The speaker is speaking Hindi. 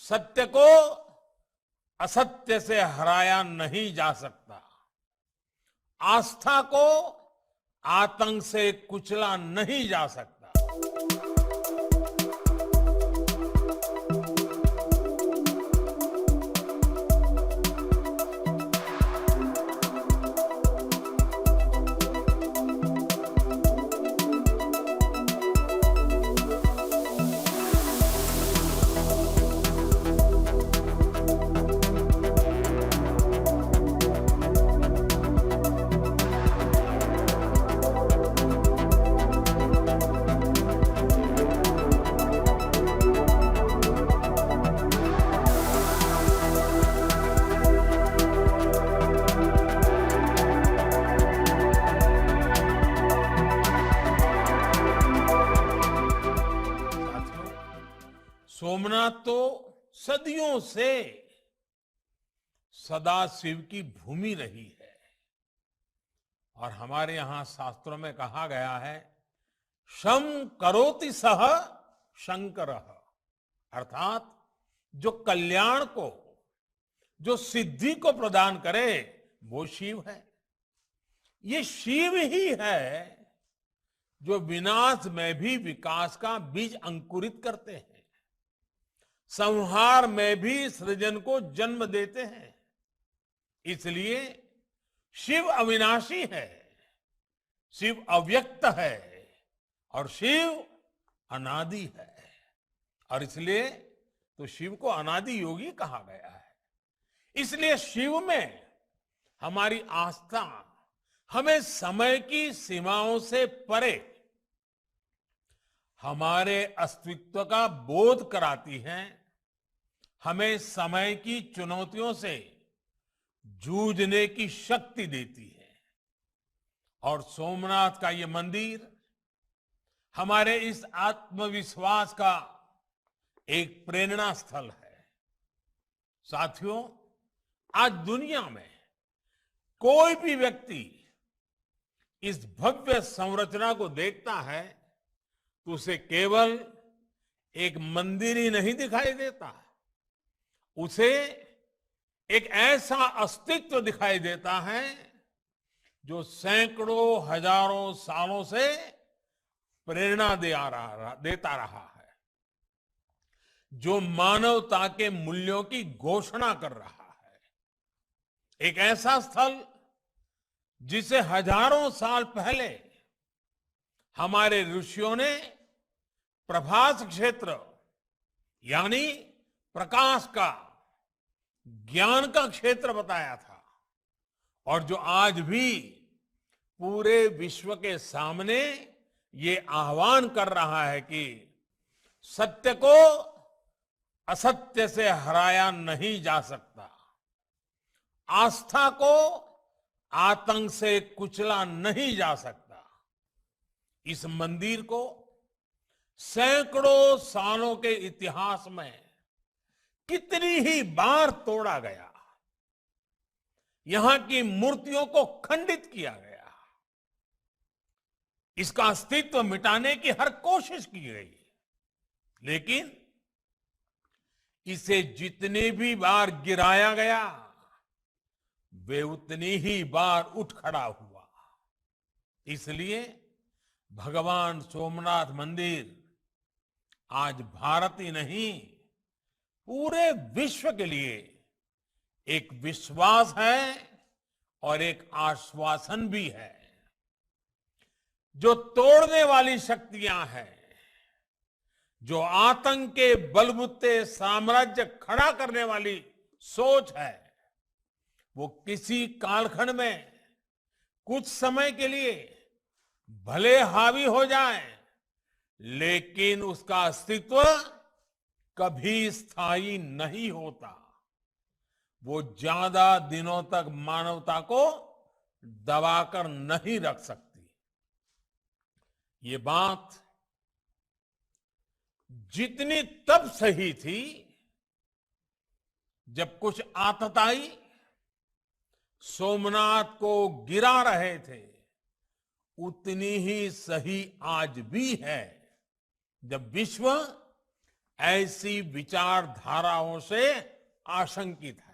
सत्य को असत्य से हराया नहीं जा सकता। आस्था को आतंक से कुचला नहीं जा सकता। सोमनाथ तो सदियों से सदाशिव की भूमि रही है और हमारे यहां शास्त्रों में कहा गया है, शम करोति सह शंकरः, अर्थात जो कल्याण को, जो सिद्धि को प्रदान करे वो शिव है। ये शिव ही है जो विनाश में भी विकास का बीज अंकुरित करते हैं, संहार में भी सृजन को जन्म देते हैं। इसलिए शिव अविनाशी है, शिव अव्यक्त है और शिव अनादि है। और इसलिए तो शिव को अनादि योगी कहा गया है। इसलिए शिव में हमारी आस्था हमें समय की सीमाओं से परे हमारे अस्तित्व का बोध कराती है, हमें समय की चुनौतियों से जूझने की शक्ति देती है। और सोमनाथ का ये मंदिर हमारे इस आत्मविश्वास का एक प्रेरणा स्थल है। साथियों, आज दुनिया में कोई भी व्यक्ति इस भव्य संरचना को देखता है तो उसे केवल एक मंदिर ही नहीं दिखाई देता, उसे एक ऐसा अस्तित्व दिखाई देता है जो सैकड़ों हजारों सालों से प्रेरणा देता रहा है, जो मानवता के मूल्यों की घोषणा कर रहा है। एक ऐसा स्थल जिसे हजारों साल पहले हमारे ऋषियों ने प्रभास क्षेत्र यानी प्रकाश का, ज्ञान का क्षेत्र बताया था और जो आज भी पूरे विश्व के सामने ये आह्वान कर रहा है कि सत्य को असत्य से हराया नहीं जा सकता, आस्था को आतंक से कुचला नहीं जा सकता। इस मंदिर को सैकड़ों सालों के इतिहास में कितनी ही बार तोड़ा गया, यहां की मूर्तियों को खंडित किया गया, इसका अस्तित्व मिटाने की हर कोशिश की गई, लेकिन इसे जितनी भी बार गिराया गया वे उतनी ही बार उठ खड़ा हुआ। इसलिए भगवान सोमनाथ मंदिर आज भारत ही नहीं पूरे विश्व के लिए एक विश्वास है और एक आश्वासन भी है। जो तोड़ने वाली शक्तियां हैं, जो आतंक के बलबूते साम्राज्य खड़ा करने वाली सोच है, वो किसी कालखंड में कुछ समय के लिए भले हावी हो जाए, लेकिन उसका अस्तित्व कभी स्थायी नहीं होता। वो ज्यादा दिनों तक मानवता को दबाकर नहीं रख सकती। ये बात जितनी तब सही थी जब कुछ आतताई सोमनाथ को गिरा रहे थे, उतनी ही सही आज भी है जब विश्व ऐसी विचारधाराओं से आशंकित है।